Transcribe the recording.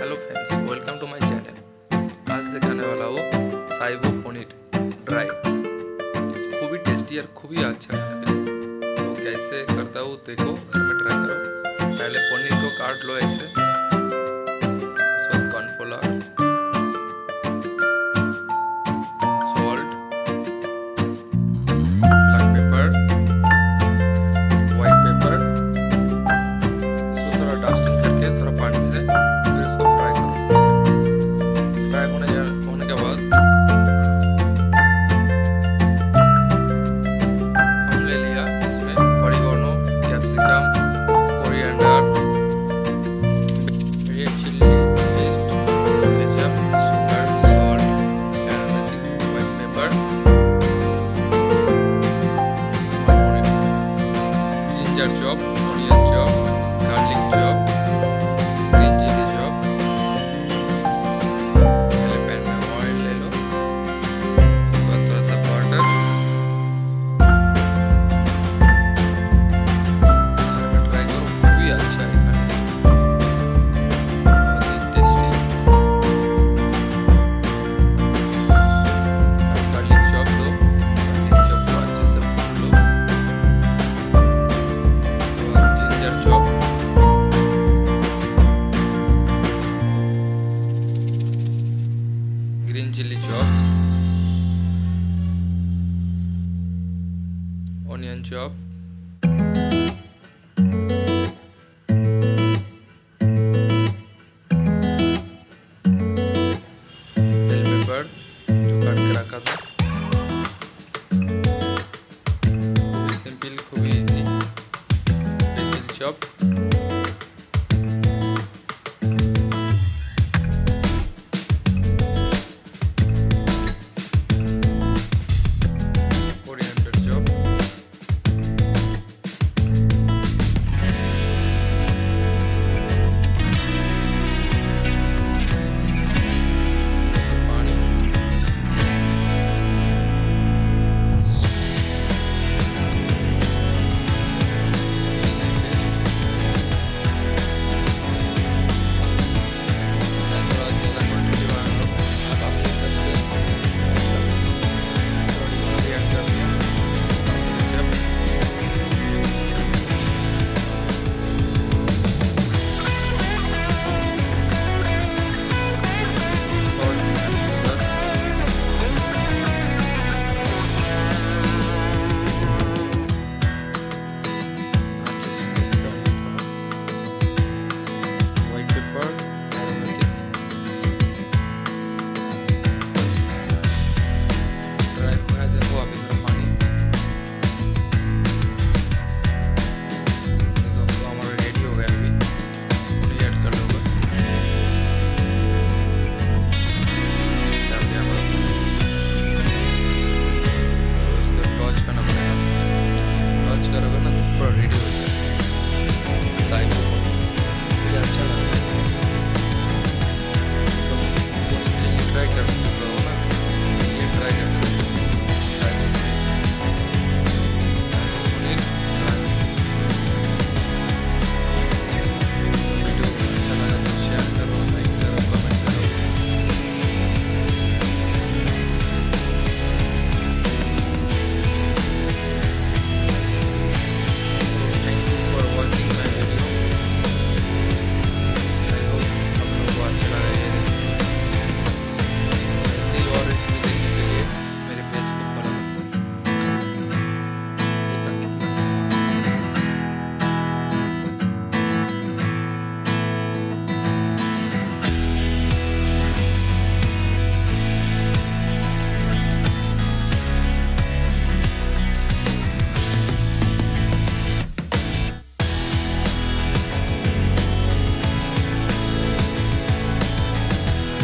Hello friends, welcome to my channel. आज दिखाने वाला वो साइबो पनीर ड्राई, खूब ही टेस्टी और खूब ही अच्छा खाने के लिए। तो कैसे करता हूँ देखो, घर में ट्राई करो। पहले पनीर को काट लो ऐसे, उसके बाद cornflour, salt, black pepper, white paper, इसको थोड़ा डस्टिंग करके थोड़ा पानी से फिर इसको फ्राई करो। फ्राई होने के बाद हम ले लिया इसमें oregano, capsicum, coriander, red chilli paste, ketchup, sugar, salt, aromatics, white pepper, ginger chop, onion chop, garlic chop, green chilli chop. पहले पैन में ऑयल ले लो, उसके बाद थोड़ा सा बटर। ट्राई करो, भी अच्छा है खाने में, बहुत ही टेस्टी। गार्लिक चॉप दो, गार्लिक चॉप को अच्छे से भून लो। उसके बाद ginger chop, green chilli chop, onion chop,